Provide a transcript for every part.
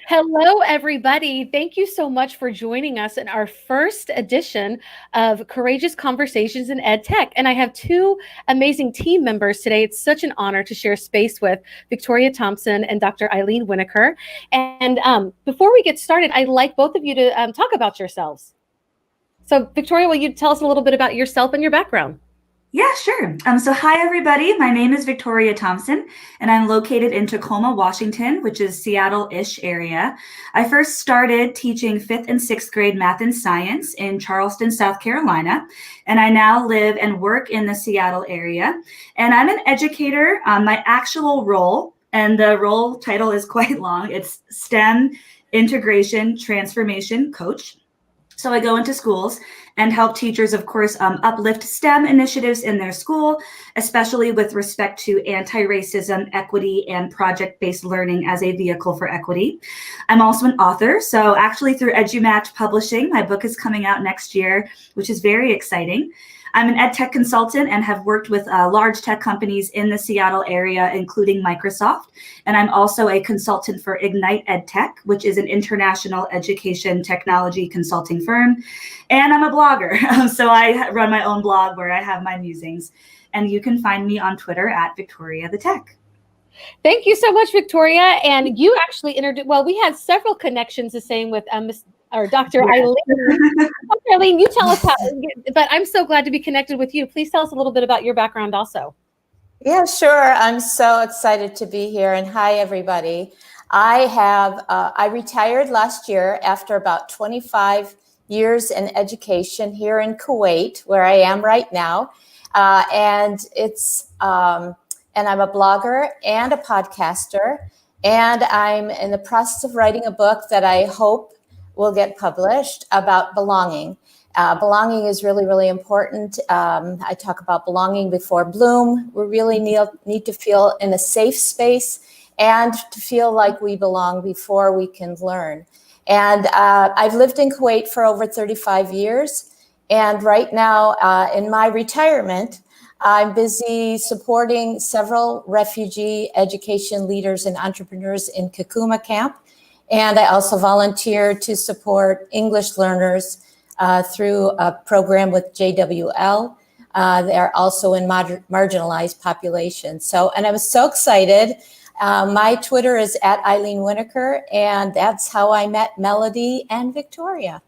Hello, everybody. Thank you so much for joining us in our first edition of Courageous Conversations in EdTech. And I have two amazing team members today. It's such an honor to share space with Victoria Thompson and Dr. Ilene Winokur. And before we get started, I'd like both of you to talk about yourselves. So, Victoria, will you tell us a little bit about yourself and your background? Yeah, sure. So hi, everybody. My name is Victoria Thompson, and I'm located in Tacoma, Washington, which is Seattle-ish area. I first started teaching 5th and 6th grade math and science in Charleston, South Carolina, and I now live and work in the Seattle area. And I'm an educator. My actual role, and the role title is quite long, it's STEM Integration Transformation Coach. So I go into schools and help teachers, of course, uplift STEM initiatives in their school, especially with respect to anti-racism, equity, and project-based learning as a vehicle for equity. I'm also an author. So actually through EduMatch Publishing, my book is coming out next year, which is very exciting. I'm an EdTech consultant and have worked with large tech companies in the Seattle area, including Microsoft. And I'm also a consultant for Ignite EdTech, which is an international education technology consulting firm. And I'm a blogger. So I run my own blog where I have my musings. And you can find me on Twitter at Victoria the Tech. Thank you so much, Victoria. And you actually introduced, well, we had several connections the same with Dr. Ilene. Dr. Ilene, you tell us how, but I'm so glad to be connected with you. Please tell us a little bit about your background also. Yeah, sure. I'm so excited to be here. And hi, everybody. I retired last year after about 25 years in education here in Kuwait, where I am right now. And I'm a blogger and a podcaster. And I'm in the process of writing a book that I hope will get published about belonging. Belonging is really, really important. I talk about belonging before bloom. We really need to feel in a safe space and to feel like we belong before we can learn. And I've lived in Kuwait for over 35 years. And right now, in my retirement, I'm busy supporting several refugee education leaders and entrepreneurs in Kakuma camp. And I also volunteer to support English learners through a program with JWL. They're also in marginalized populations. And I was so excited. My Twitter is at Ilene Winokur, and that's how I met Melody and Victoria.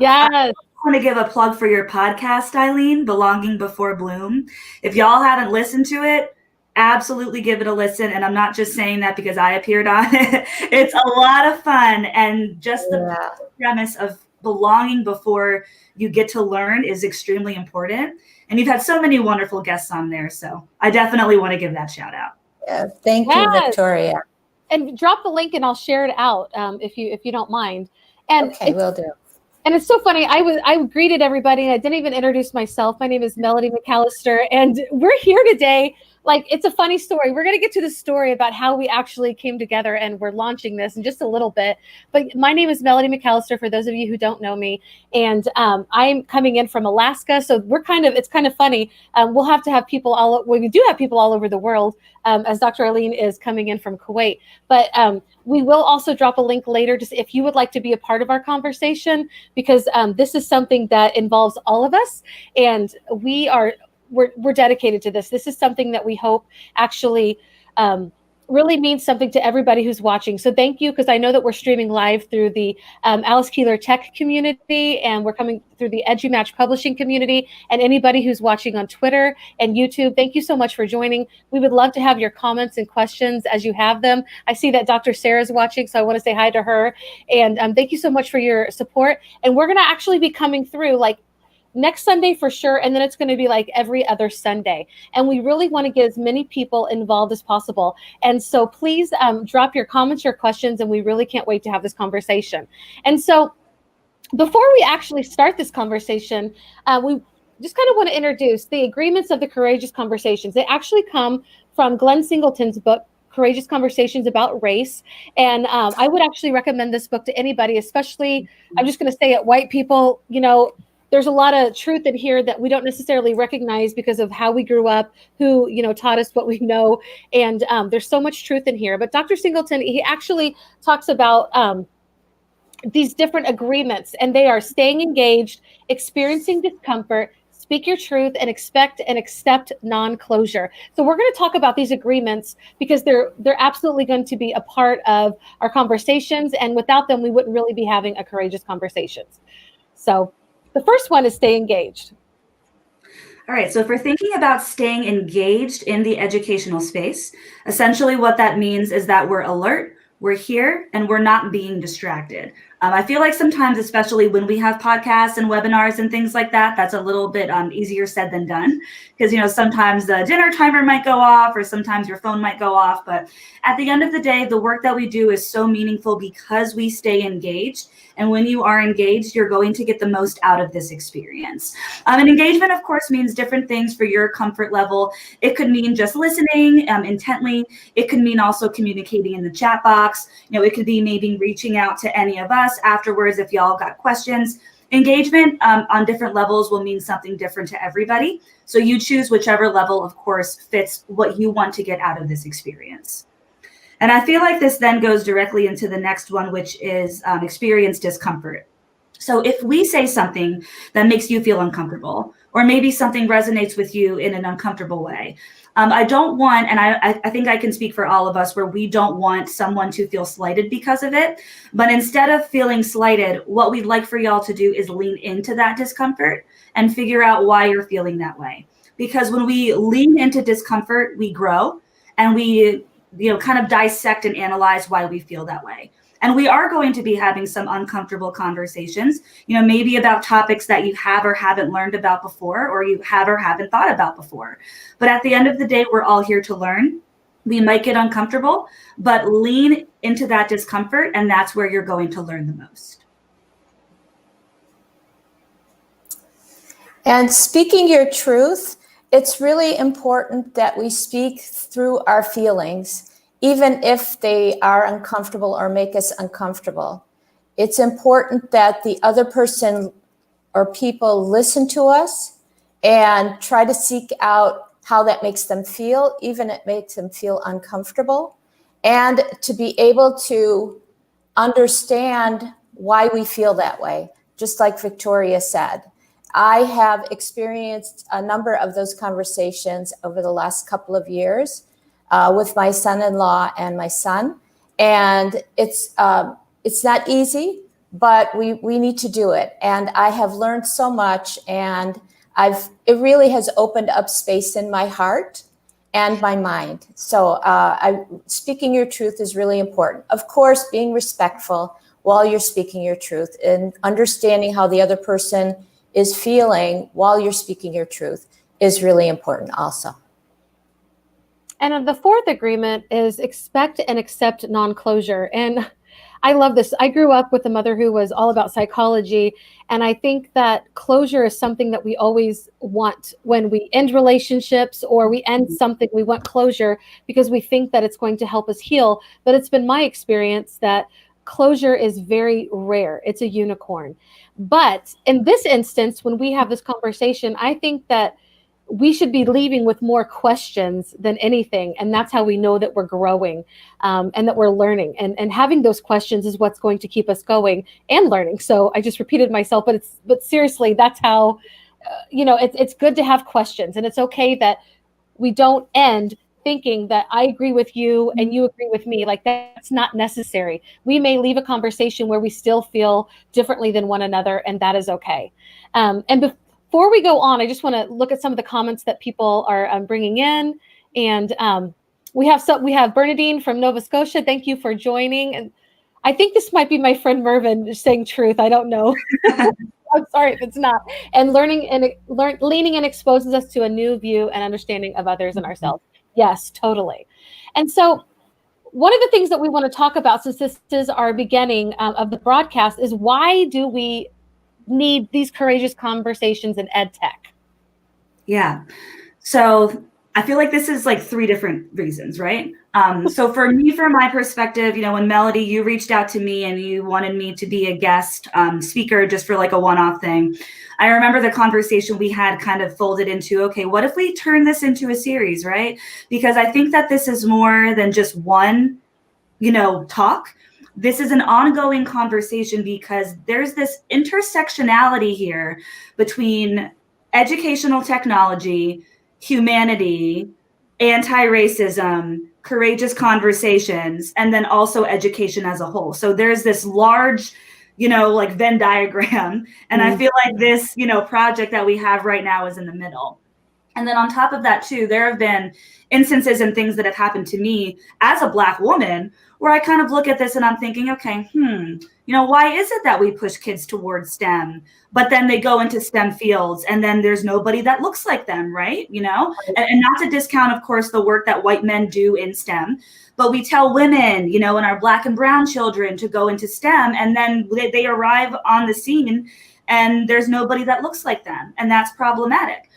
Yes. I want to give a plug for your podcast, Ilene, Belonging Before Bloom. If y'all haven't listened to it, absolutely give it a listen. And I'm not just saying that because I appeared on it. It's a lot of fun. And just the premise of belonging before you get to learn is extremely important. And you've had so many wonderful guests on there. So I definitely want to give that shout out. Yeah, thank you, Victoria. And drop the link and I'll share it out if you don't mind. And okay, will do. And it's so funny. I greeted everybody and I didn't even introduce myself. My name is Melody McAllister, and we're here today. Like, it's a funny story. We're going to get to the story about how we actually came together and we're launching this in just a little bit. But my name is Melody McAllister, for those of you who don't know me. And I'm coming in from Alaska. So it's kind of funny. We'll have to have people we do have people all over the world, as Dr. Ilene is coming in from Kuwait. But we will also drop a link later just if you would like to be a part of our conversation, because this is something that involves all of us. And we're dedicated to this. This is something that we hope actually really means something to everybody who's watching. So thank you, because I know that we're streaming live through the Alice Keeler Tech community, and we're coming through the EduMatch Publishing community, and anybody who's watching on Twitter and YouTube. Thank you so much for joining. We would love to have your comments and questions as you have them. I see that Dr. Sarah's watching, so I want to say hi to her. And thank you so much for your support. And we're going to actually be coming through next Sunday for sure, and then it's going to be like every other Sunday. And we really want to get as many people involved as possible. And so please drop your comments, your questions, and we really can't wait to have this conversation. And so before we actually start this conversation, we just kind of want to introduce the agreements of the Courageous Conversations. They actually come from Glenn Singleton's book, Courageous Conversations About Race. And I would actually recommend this book to anybody, especially, I'm just going to say it, white people, there's a lot of truth in here that we don't necessarily recognize because of how we grew up, who, taught us what we know. And there's so much truth in here. But Dr. Singleton, he actually talks about these different agreements, and they are staying engaged, experiencing discomfort, speak your truth, and expect and accept non-closure. So we're going to talk about these agreements because they're absolutely going to be a part of our conversations, and without them, we wouldn't really be having a courageous conversations. So the first one is stay engaged. All right, so if we're thinking about staying engaged in the educational space, essentially what that means is that we're alert, we're here, and we're not being distracted. I feel like sometimes, especially when we have podcasts and webinars and things like that, that's a little bit easier said than done, because sometimes the dinner timer might go off or sometimes your phone might go off. But at the end of the day, the work that we do is so meaningful because we stay engaged. And when you are engaged, you're going to get the most out of this experience. And engagement, of course, means different things for your comfort level. It could mean just listening intently. It could mean also communicating in the chat box. It could be maybe reaching out to any of us afterwards if y'all got questions. Engagement on different levels will mean something different to everybody. So you choose whichever level, of course, fits what you want to get out of this experience. And I feel like this then goes directly into the next one, which is experience discomfort. So if we say something that makes you feel uncomfortable, or maybe something resonates with you in an uncomfortable way, I don't want, and I think I can speak for all of us, where we don't want someone to feel slighted because of it. But instead of feeling slighted, what we'd like for y'all to do is lean into that discomfort and figure out why you're feeling that way. Because when we lean into discomfort, we grow, and we kind of dissect and analyze why we feel that way. And we are going to be having some uncomfortable conversations, maybe about topics that you have or haven't learned about before, or you have or haven't thought about before. But at the end of the day, we're all here to learn. We might get uncomfortable, but lean into that discomfort, and that's where you're going to learn the most. And speaking your truth, it's really important that we speak through our feelings, even if they are uncomfortable or make us uncomfortable. It's important that the other person or people listen to us and try to seek out how that makes them feel, even if it makes them feel uncomfortable, and to be able to understand why we feel that way, just like Victoria said. I have experienced a number of those conversations over the last couple of years with my son-in-law and my son. And it's not easy, but we need to do it. And I have learned so much, and it really has opened up space in my heart and my mind. So speaking your truth is really important. Of course, being respectful while you're speaking your truth and understanding how the other person is feeling while you're speaking your truth is really important also. And the fourth agreement is expect and accept non-closure. And I love this. I grew up with a mother who was all about psychology. And I think that closure is something that we always want when we end relationships or we end something. We want closure because we think that it's going to help us heal. But it's been my experience that closure is very rare. It's a unicorn. But in this instance, when we have this conversation, I think that we should be leaving with more questions than anything. And that's how we know that we're growing and that we're learning. And having those questions is what's going to keep us going and learning. So I just repeated myself, but seriously, that's how, it's good to have questions. And it's okay that we don't end thinking that I agree with you and you agree with me. Like, that's not necessary. We may leave a conversation where we still feel differently than one another, and that is okay. And before we go on, I just want to look at some of the comments that people are bringing in. And we have Bernadine from Nova Scotia. Thank you for joining. And I think this might be my friend Mervin saying truth. I don't know. I'm sorry if it's not. And leaning and exposes us to a new view and understanding of others and ourselves. Yes, totally. And so one of the things that we want to talk about, since this is our beginning of the broadcast, is why do we need these courageous conversations in EdTech? Yeah. So I feel like this is like three different reasons, right? So for me, from my perspective, when Melody, you reached out to me and you wanted me to be a guest speaker just for like a one-off thing. I remember the conversation we had kind of folded into, okay, what if we turn this into a series, right? Because I think that this is more than just one, talk. This is an ongoing conversation because there's this intersectionality here between educational technology, humanity, anti-racism, courageous conversations, and then also education as a whole. So there's this large, like Venn diagram. And I feel like this, project that we have right now is in the middle. And then on top of that, too, there have been instances and things that have happened to me as a Black woman where I kind of look at this and I'm thinking, okay, why is it that we push kids towards STEM, but then they go into STEM fields and then there's nobody that looks like them, right? And not to discount, of course, the work that white men do in STEM, but we tell women, and our Black and brown children to go into STEM, and then they arrive on the scene and there's nobody that looks like them. And that's problematic.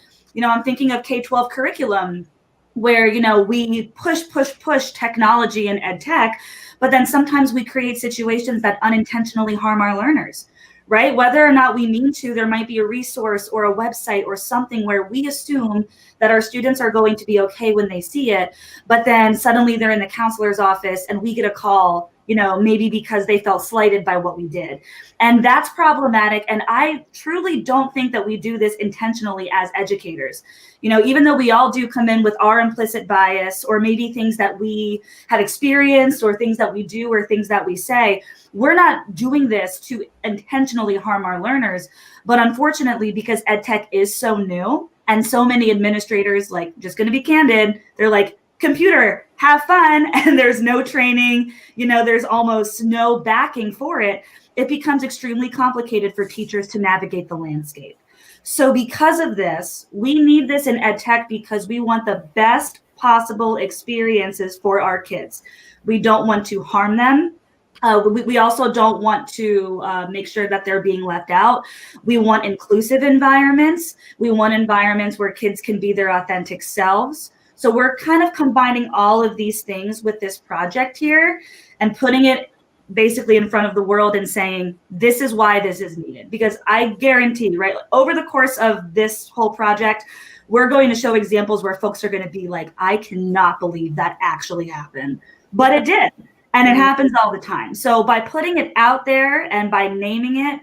I'm thinking of K-12 curriculum where, we push technology and EdTech, but then sometimes we create situations that unintentionally harm our learners, right? Whether or not we mean to, there might be a resource or a website or something where we assume that our students are going to be okay when they see it, but then suddenly they're in the counselor's office and we get a call, maybe because they felt slighted by what we did. And that's problematic. And I truly don't think that we do this intentionally as educators. Even though we all do come in with our implicit bias or maybe things that we have experienced or things that we do or things that we say, we're not doing this to intentionally harm our learners. But unfortunately, because EdTech is so new and so many administrators, like, just going to be candid, they're like, computer, have fun, and there's no training, there's almost no backing for it. It becomes extremely complicated for teachers to navigate the landscape. So because of this, we need this in EdTech because we want the best possible experiences for our kids. We don't want to harm them. We also don't want to make sure that they're being left out. We want inclusive environments. We want environments where kids can be their authentic selves. So we're kind of combining all of these things with this project here and putting it basically in front of the world and saying, this is why this is needed. Because I guarantee, right, over the course of this whole project, we're going to show examples where folks are going to be like, I cannot believe that actually happened. But it did. And it happens all the time. So by putting it out there and by naming it,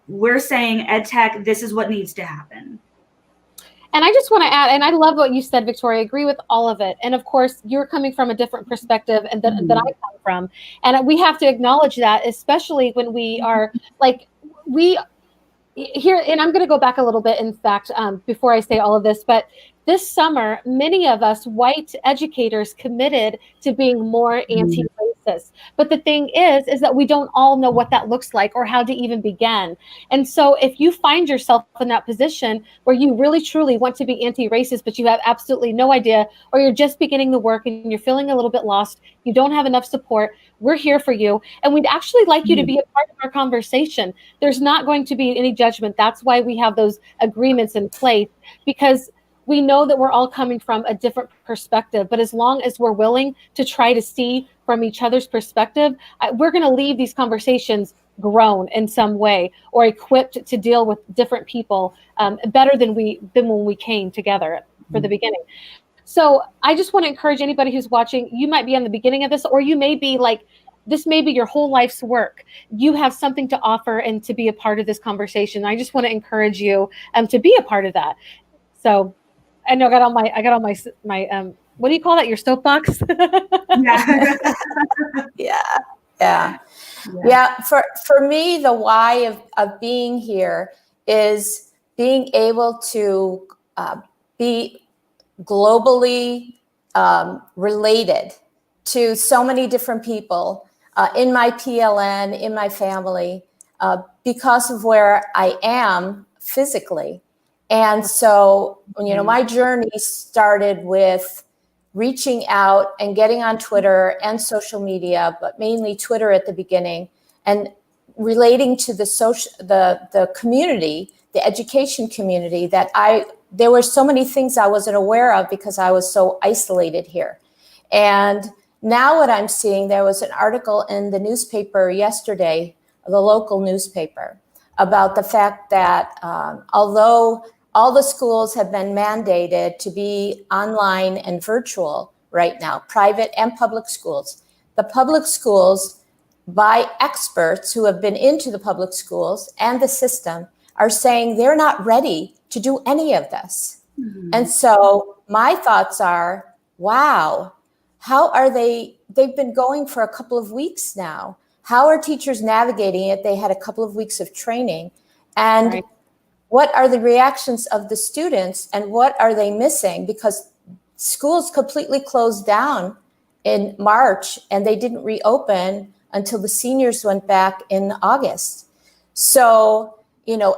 we're saying, EdTech, this is what needs to happen. And I just want to add, and I love what you said, Victoria. I agree with all of it. And of course, you're coming from a different perspective and that I come from. And we have to acknowledge that, especially when we are like, here, and I'm going to go back a little bit, in fact, before I say all of this, but this summer, many of us white educators committed to being more anti-racist. But the thing is that we don't all know what that looks like or how to even begin. And so if you find yourself in that position where you really, truly want to be anti-racist, but you have absolutely no idea, or you're just beginning the work and you're feeling a little bit lost, you don't have enough support, we're here for you. And we'd actually like you to be a part of our conversation. There's not going to be any judgment. That's why we have those agreements in place, because we know that we're all coming from a different perspective, but as long as we're willing to try to see from each other's perspective, we're going to leave these conversations grown in some way or equipped to deal with different people better than when we came together for the beginning. So I just want to encourage anybody who's watching, you might be on the beginning of this, or you may be like, this may be your whole life's work. You have something to offer and to be a part of this conversation. I just want to encourage you to be a part of that. So I know I got all my what do you call that? Your soapbox? Yeah. For me, the why of being here is being able to be globally related to so many different people in my PLN, in my family, because of where I am physically. And so, my journey started with reaching out and getting on Twitter and social media, but mainly Twitter at the beginning, and relating to the community the education community that there were so many things I wasn't aware of because I was so isolated here. And now what I'm seeing, there was an article in the newspaper yesterday, the local newspaper, about the fact that although all the schools have been mandated to be online and virtual right now, private and public schools, the public schools, by experts who have been into the public schools and the system, are saying they're not ready to do any of this. Mm-hmm. And so my thoughts are, wow, how are they've been going for a couple of weeks now. How are teachers navigating it? They had a couple of weeks of training. And right. What are the reactions of the students and what are they missing? Because schools completely closed down in March and they didn't reopen until the seniors went back in August. So,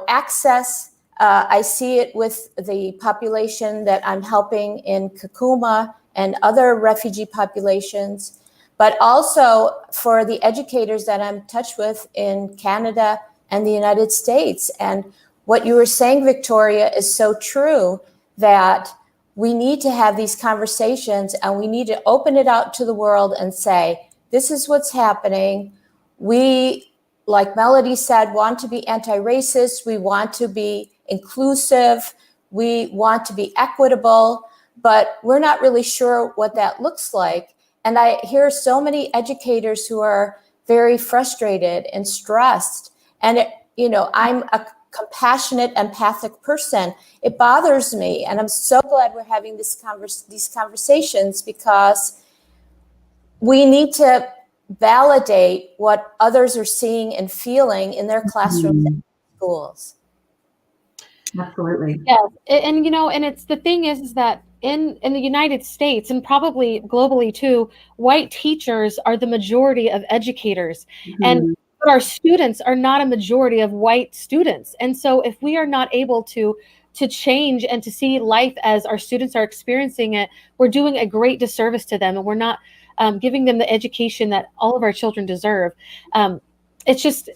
access, I see it with the population that I'm helping in Kakuma and other refugee populations, but also for the educators that I'm in touch with in Canada and the United States. And what you were saying, Victoria, is so true, that we need to have these conversations and we need to open it out to the world and say, this is what's happening. We, like Melody said, want to be anti-racist. We want to be inclusive. We want to be equitable, but we're not really sure what that looks like. And I hear so many educators who are very frustrated and stressed. And, I'm a compassionate, empathic person. It bothers me. And I'm so glad we're having these conversations, because we need to validate what others are seeing and feeling in their classrooms and schools. Absolutely. Yeah. And it's the thing is that in the United States and probably globally too, white teachers are the majority of educators. Mm-hmm. And our students are not a majority of white students. And so if we are not able to change and to see life as our students are experiencing it, we're doing a great disservice to them, and we're not giving them the education that all of our children deserve. It's just,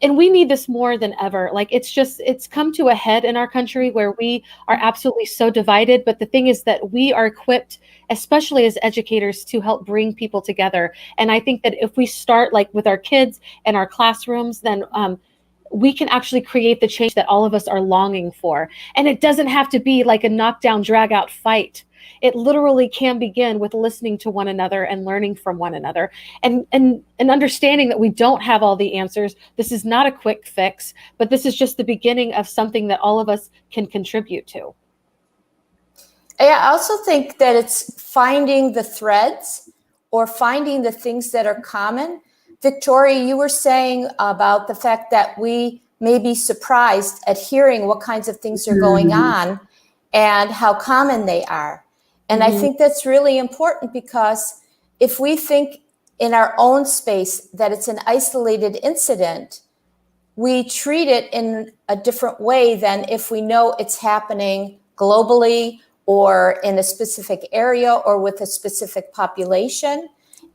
and we need this more than ever. Like, it's come to a head in our country where we are absolutely so divided. But the thing is that we are equipped, especially as educators, to help bring people together. And I think that if we start like with our kids and our classrooms, then we can actually create the change that all of us are longing for. And it doesn't have to be like a knockdown, drag out fight. It literally can begin with listening to one another and learning from one another, and understanding that we don't have all the answers. This is not a quick fix, but this is just the beginning of something that all of us can contribute to. I also think that it's finding the threads or finding the things that are common. Victoria, you were saying about the fact that we may be surprised at hearing what kinds of things are going on and how common they are. And I think that's really important, because if we think in our own space that it's an isolated incident, we treat it in a different way than if we know it's happening globally or in a specific area or with a specific population.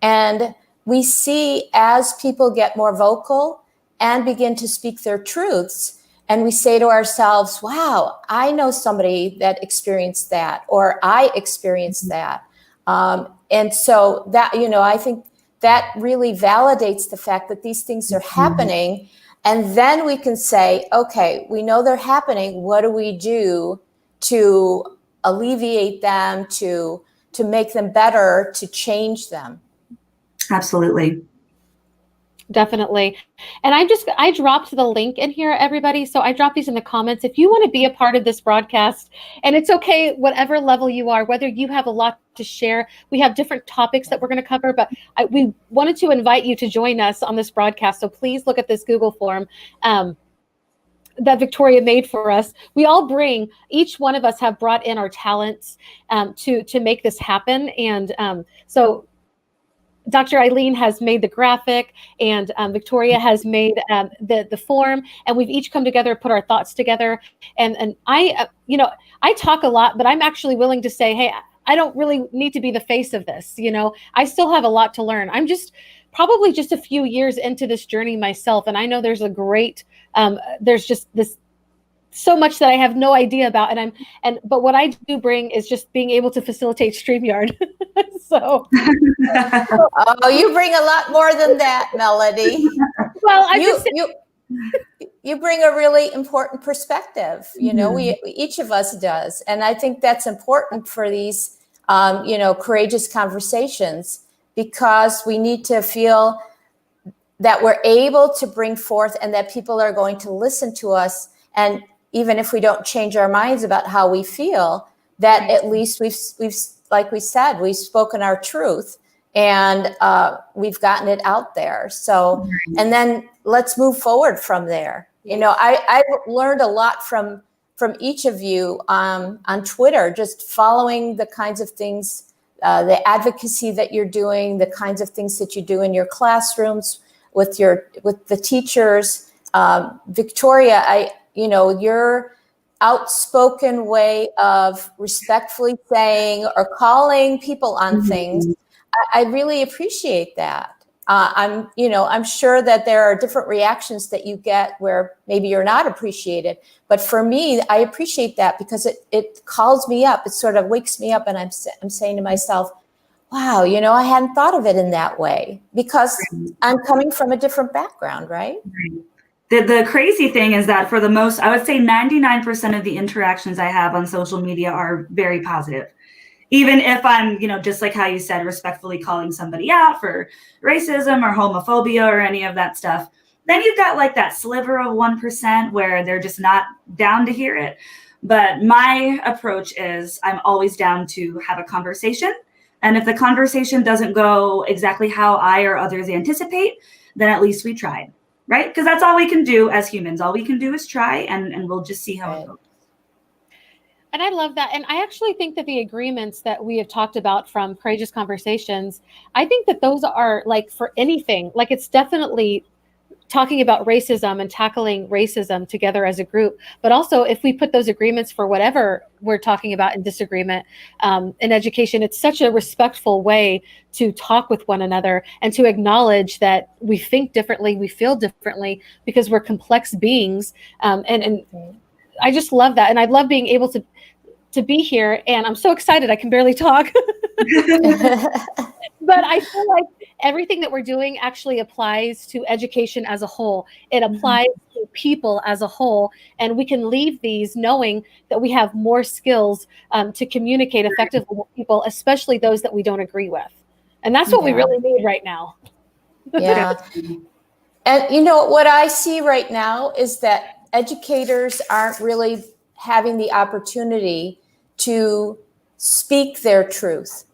And we see, as people get more vocal and begin to speak their truths, and we say to ourselves, wow, I know somebody that experienced that, or I experienced that. And so that, I think that really validates the fact that these things are happening. And then we can say, okay, we know they're happening. What do we do to alleviate them, to make them better, to change them? Absolutely. Definitely. And I dropped the link in here, everybody. So I dropped these in the comments. If you want to be a part of this broadcast, and it's okay, whatever level you are, whether you have a lot to share, we have different topics that we're going to cover, but we wanted to invite you to join us on this broadcast. So please look at this Google form that Victoria made for us. We all bring, each one of us have brought in our talents to make this happen. And so Dr. Ilene has made the graphic, and Victoria has made the form, and we've each come together, put our thoughts together. And I, I talk a lot, but I'm actually willing to say, hey, I don't really need to be the face of this. I still have a lot to learn. I'm probably just a few years into this journey myself, and I know there's a great, there's just this so much that I have no idea about. But what I do bring is just being able to facilitate StreamYard. So Oh, you bring a lot more than that, Melody. well, You bring a really important perspective. You know, we each of us does, and I think that's important for these, courageous conversations, because we need to feel that we're able to bring forth and that people are going to listen to us. And even if we don't change our minds about how we feel, that at least we've like we said, we've spoken our truth, and we've gotten it out there. So, and then let's move forward from there. You know, I've learned a lot from each of you on Twitter, just following the kinds of things, the advocacy that you're doing, the kinds of things that you do in your classrooms with the teachers. Victoria, your outspoken way of respectfully saying or calling people on things, I really appreciate that. I'm sure that there are different reactions that you get where maybe you're not appreciated, but for me, I appreciate that because it calls me up. It sort of wakes me up, and I'm saying to myself, wow, I hadn't thought of it in that way, because I'm coming from a different background, right? The crazy thing is that for the most, I would say 99% of the interactions I have on social media are very positive. Even if I'm, just like how you said, respectfully calling somebody out for racism or homophobia or any of that stuff, then you've got like that sliver of 1% where they're just not down to hear it. But my approach is I'm always down to have a conversation. And if the conversation doesn't go exactly how I or others anticipate, then at least we tried, right? Because that's all we can do as humans. All we can do is try, and we'll just see how it goes. And I love that. And I actually think that the agreements that we have talked about from Courageous Conversations, I think that those are like for anything, like it's definitely talking about racism and tackling racism together as a group. But also if we put those agreements for whatever we're talking about in disagreement in education, it's such a respectful way to talk with one another and to acknowledge that we think differently, we feel differently, because we're complex beings. And I just love that. And I love being able to be here, and I'm so excited I can barely talk. But I feel like everything that we're doing actually applies to education as a whole. It applies to people as a whole, and we can leave these knowing that we have more skills to communicate effectively with people, especially those that we don't agree with. And that's what we really need right now. Yeah. And what I see right now is that educators aren't really having the opportunity to speak their truth.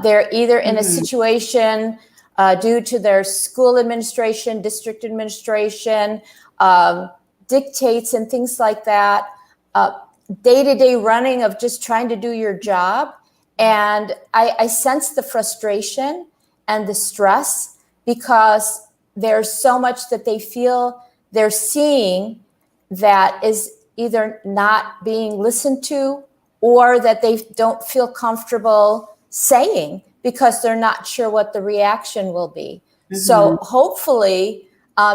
They're either in a situation due to their school administration, district administration, dictates and things like that, day-to-day running of just trying to do your job. And I sense the frustration and the stress because there's so much that they feel they're seeing that is either not being listened to or that they don't feel comfortable saying because they're not sure what the reaction will be. So hopefully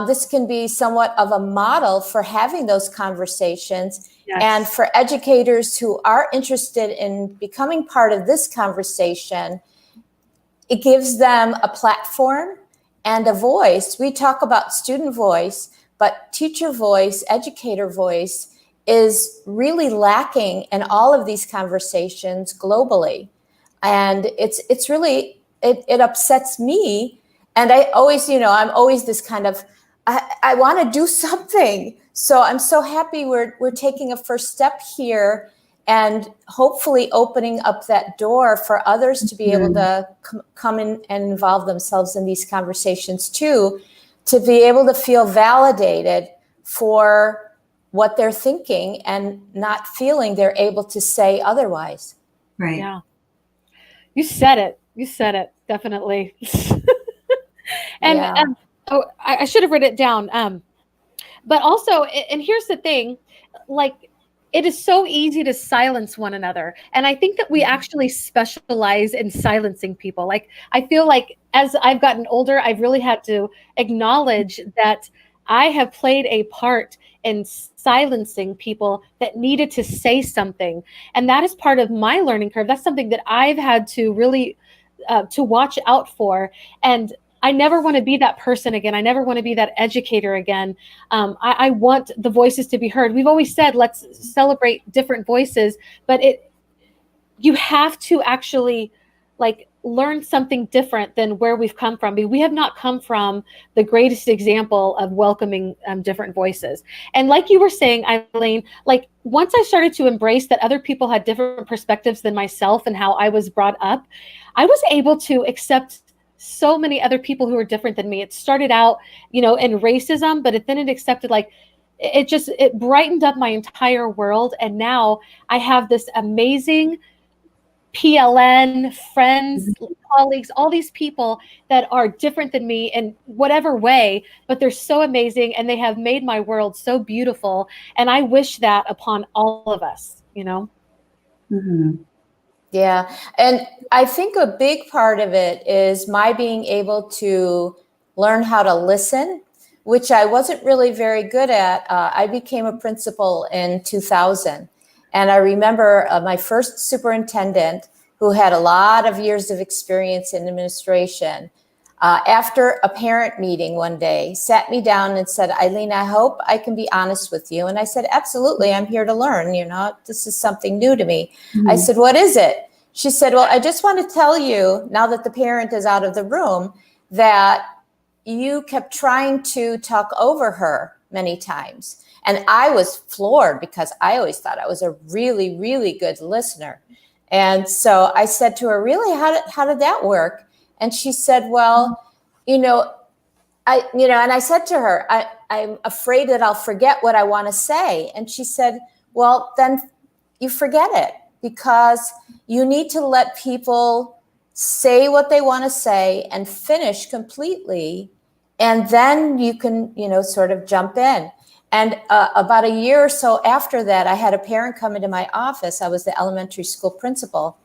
this can be somewhat of a model for having those conversations. And for educators who are interested in becoming part of this conversation, it gives them a platform and a voice. We talk about student voice, but teacher voice, educator voice is really lacking in all of these conversations globally. And it's really, it upsets me. And I always, I'm always this kind of, I want to do something. So I'm so happy we're taking a first step here and hopefully opening up that door for others to be able to come in and involve themselves in these conversations too, to be able to feel validated for what they're thinking and not feeling they're able to say otherwise. Right. Yeah. You said it, definitely. And I should have written it down. But also, and here's the thing, like, it is so easy to silence one another. And I think that we actually specialize in silencing people. Like, I feel like as I've gotten older, I've really had to acknowledge that I have played a part in silencing people that needed to say something. And that is part of my learning curve. That's something that I've had to really to watch out for. And I never want to be that person again. I never want to be that educator again. I want the voices to be heard. We've always said, let's celebrate different voices, but you have to actually like learn something different than where we've come from. We have not come from the greatest example of welcoming different voices. And like you were saying, Ilene, like once I started to embrace that other people had different perspectives than myself and how I was brought up, I was able to accept so many other people who are different than me. It started out, in racism, but then it accepted like, it brightened up my entire world. And now I have this amazing PLN, friends, colleagues, all these people that are different than me in whatever way, but they're so amazing and they have made my world so beautiful. And I wish that upon all of us, Mm-hmm. Yeah. And I think a big part of it is my being able to learn how to listen, which I wasn't really very good at. I became a principal in 2000. And I remember my first superintendent, who had a lot of years of experience in administration, after a parent meeting one day, sat me down and said, Ilene, I hope I can be honest with you. And I said, absolutely, I'm here to learn. This is something new to me. Mm-hmm. I said, what is it? She said, well, I just want to tell you, now that the parent is out of the room, that you kept trying to talk over her many times. And I was floored because I always thought I was a really, really good listener. And so I said to her, really, how did that work? And she said, well, and I said to her, I'm afraid that I'll forget what I want to say. And she said, well, then you forget it, because you need to let people say what they want to say and finish completely. And then you can, sort of jump in. And about a year or so after that, I had a parent come into my office. I was the elementary school principal.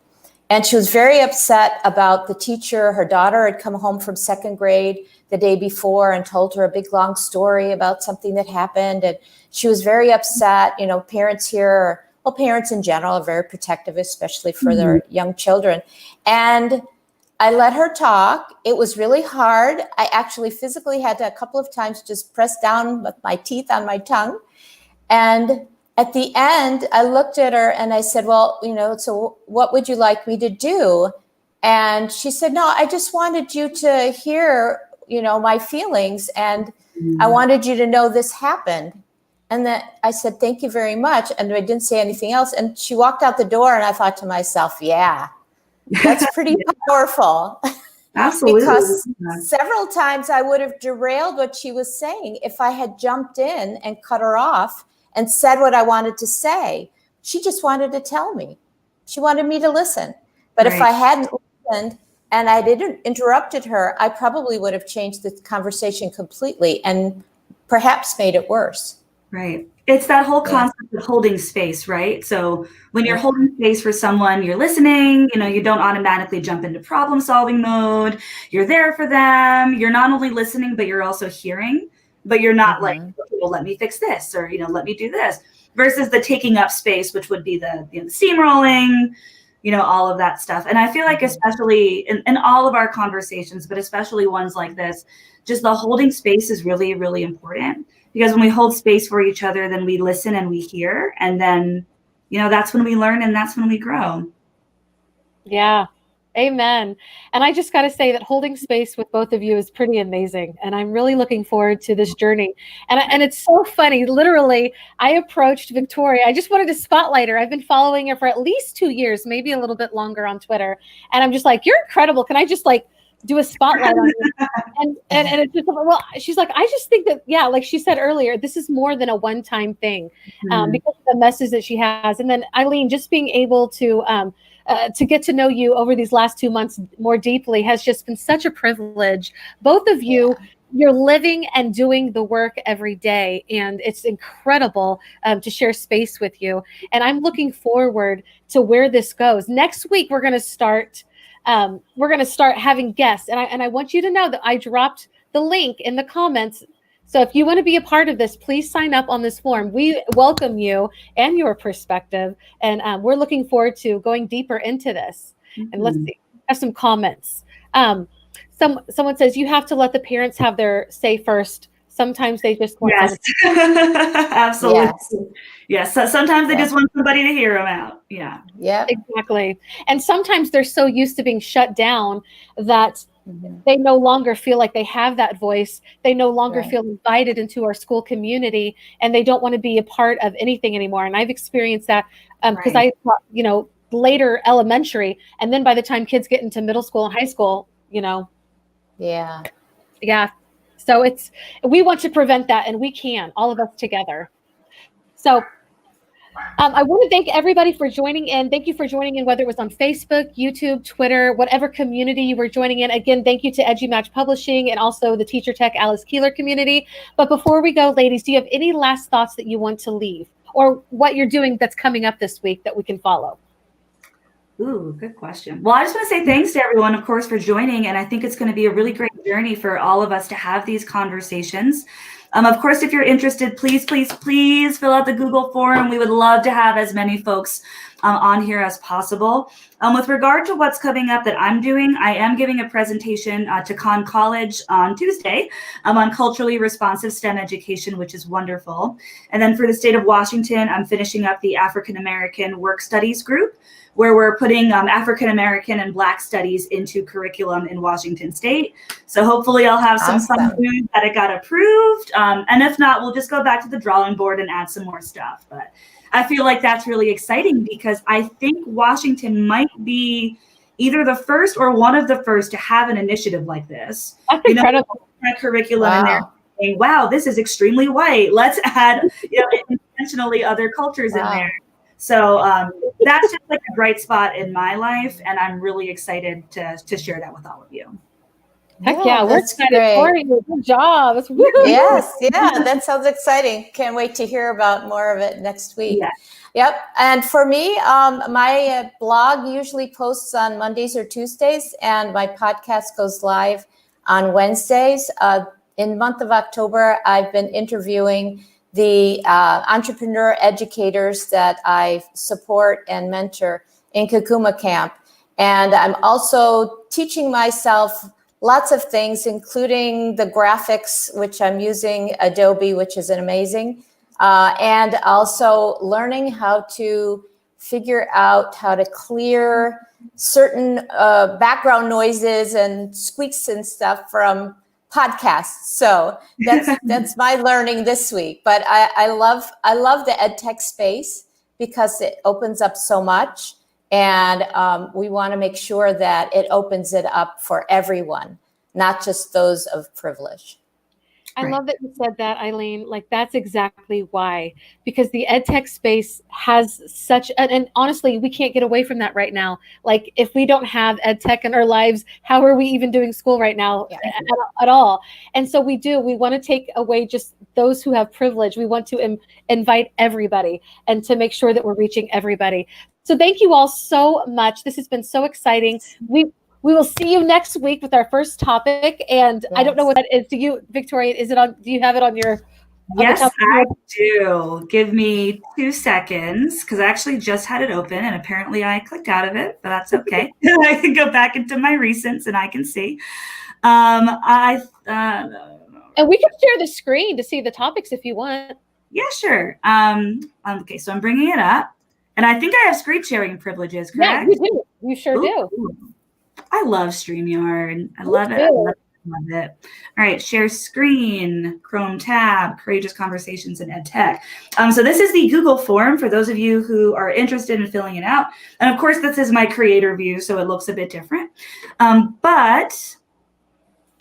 And she was very upset about the teacher. Her daughter had come home from second grade the day before and told her a big, long story about something that happened. And she was very upset. Parents here, parents in general are very protective, especially for their young children. And I let her talk. It was really hard. I actually physically had to a couple of times just press down with my teeth on my tongue. And at the end, I looked at her and I said, well, so what would you like me to do? And she said, no, I just wanted you to hear, my feelings. And I wanted you to know this happened. And then I said, thank you very much. And I didn't say anything else. And she walked out the door and I thought to myself, yeah, that's pretty powerful. Absolutely. Because several times I would have derailed what she was saying if I had jumped in and cut her off and said what I wanted to say. She just wanted to tell me. She wanted me to listen. But if I hadn't listened and I didn't interrupted her, I probably would have changed the conversation completely and perhaps made it worse. Right. It's that whole concept of holding space, right? So when you're holding space for someone, you're listening, you don't automatically jump into problem solving mode. You're there for them. You're not only listening, but you're also hearing, but you're not like, okay, well, let me fix this, or, let me do this, versus the taking up space, which would be the steamrolling, all of that stuff. And I feel like especially in all of our conversations, but especially ones like this, just the holding space is really, really important. Because when we hold space for each other, then we listen and we hear. And then, that's when we learn and that's when we grow. Yeah. Amen. And I just got to say that holding space with both of you is pretty amazing. And I'm really looking forward to this journey. And it's so funny. Literally, I approached Victoria. I just wanted to spotlight her. I've been following her for at least 2 years, maybe a little bit longer on Twitter. And I'm just like, you're incredible. Can I just do a spotlight on you? And it's just, well, she's like, I just think that, like she said earlier, this is more than a one-time thing because of the message that she has. And then Ilene, just being able to get to know you over these last 2 months more deeply has just been such a privilege. Both of you, you're living and doing the work every day. And it's incredible to share space with you. And I'm looking forward to where this goes. Next week, we're going to start having guests. And I want you to know that I dropped the link in the comments So if you want to be a part of this, please sign up on this form. We welcome you and your perspective. And we're looking forward to going deeper into this. And let's see, I have some comments. Someone says you have to let the parents have their say first. Sometimes they just want Absolutely. Yes. So sometimes they just want somebody to hear them out. Yeah. Exactly. And sometimes they're so used to being shut down that they no longer feel like they have that voice. They no longer feel invited into our school community, and they don't want to be a part of anything anymore. And I've experienced that because I taught, later elementary, and then by the time kids get into middle school and high school, So we want to prevent that, and we can, all of us together. So I want to thank everybody for joining in. Thank you for joining in, whether it was on Facebook, YouTube, Twitter, whatever community you were joining in. Again, thank you to EduMatch Publishing and also the Teacher Tech Alice Keeler community. But before we go, ladies, do you have any last thoughts that you want to leave, or what you're doing that's coming up this week that we can follow? Ooh, good question. Well, I just want to say thanks to everyone, of course, for joining. And I think it's going to be a really great journey for all of us to have these conversations. Of course, if you're interested, please fill out the Google form. We would love to have as many folks on here as possible. With regard to what's coming up that I'm doing, I am giving a presentation to Conn College on Tuesday on culturally responsive STEM education, which is wonderful. And then for the state of Washington, I'm finishing up the African American Work Studies group, where we're putting African American and Black studies into curriculum in Washington State. So hopefully I'll have some fun news that it got approved. And if not, we'll just go back to the drawing board and add some more stuff. But I feel like that's really exciting because I think Washington might be either the first or one of the first to have an initiative like this. That's incredible. Curriculum in there saying, wow, this is extremely white. Let's add intentionally other cultures in there. So that's just like a bright spot in my life, and I'm really excited to share that with all of you. Heck yeah, we're excited for you. Good job. Yes, that sounds exciting. Can't wait to hear about more of it next week. Yep. And for me, my blog usually posts on Mondays or Tuesdays, and my podcast goes live on Wednesdays. In the month of October, I've been interviewing the entrepreneur educators that I support and mentor in Kakuma Camp. And I'm also teaching myself lots of things, including the graphics, which I'm using Adobe, which is amazing. And also learning how to figure out how to clear certain background noises and squeaks and stuff from podcasts. So that's my learning this week. But I love the EdTech space because it opens up so much, and we want to make sure that it opens it up for everyone, not just those of privilege. I love that you said that, Ilene. Like, that's exactly why, because the EdTech space has such, and honestly, we can't get away from that right now. Like, if we don't have EdTech in our lives, how are we even doing school right now at all? And so we want to take away just those who have privilege. We want to invite everybody and to make sure that we're reaching everybody. So thank you all so much. This has been so exciting. We will see you next week with our first topic. And I don't know what that is. Do you, Victoria, do you have it on your? Yes, I do. Give me 2 seconds, because I actually just had it open and apparently I clicked out of it, but that's okay. I can go back into my recents and I can see. And we can share the screen to see the topics if you want. Yeah, sure. Okay, so I'm bringing it up. And I think I have screen sharing privileges, correct? Yeah, you do. You sure do. I love StreamYard. I love it. I love it. All right, share screen, Chrome tab, Courageous Conversations in EdTech. So this is the Google form for those of you who are interested in filling it out. And of course, this is my creator view, so it looks a bit different. But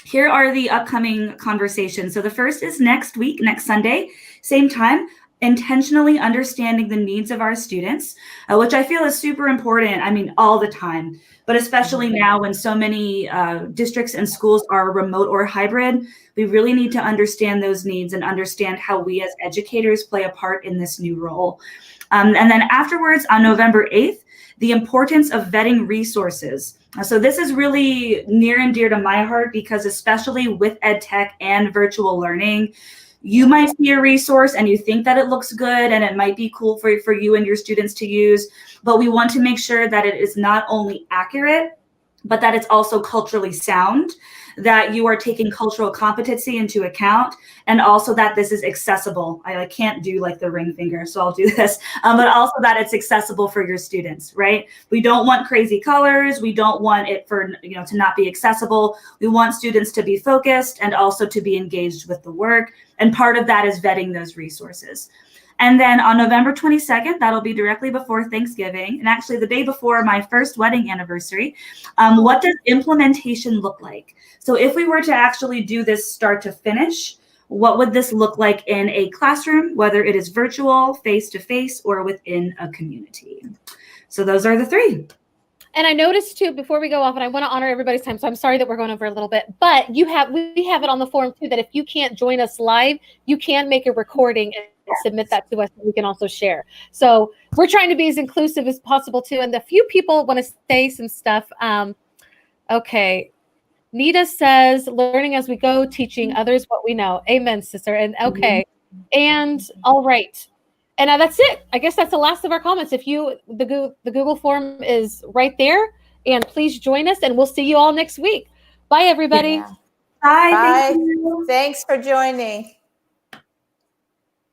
here are the upcoming conversations. So the first is next week, next Sunday, same time. Intentionally understanding the needs of our students, which I feel is super important. I mean, all the time, but especially now when so many districts and schools are remote or hybrid, we really need to understand those needs and understand how we as educators play a part in this new role. And then afterwards, on November 8th, the importance of vetting resources. So this is really near and dear to my heart because especially with EdTech and virtual learning, you might see a resource and you think that it looks good and it might be cool for you and your students to use, but we want to make sure that it is not only accurate, but that it's also culturally sound, that you are taking cultural competency into account, and also that this is accessible. I can't do like the ring finger, so I'll do this, but also that it's accessible for your students, right? We don't want crazy colors. We don't want it for, to not be accessible. We want students to be focused and also to be engaged with the work. And part of that is vetting those resources. And then on November 22nd, that'll be directly before Thanksgiving, and actually the day before my first wedding anniversary, what does implementation look like? So if we were to actually do this start to finish, what would this look like in a classroom, whether it is virtual, face-to-face, or within a community? So those are the three. And I noticed too, before we go off, and I want to honor everybody's time, so I'm sorry that we're going over a little bit, but we have it on the forum too, that if you can't join us live, you can make a recording and submit that to us, and we can also share. So we're trying to be as inclusive as possible too. And a few people want to say some stuff. Okay. Nita says, learning as we go, teaching others what we know. Amen, sister. And okay. And all right. And that's it. I guess that's the last of our comments. If the Google form is right there, and please join us, and we'll see you all next week. Bye, everybody. Yeah. Bye. Bye. Thank you. Thanks for joining.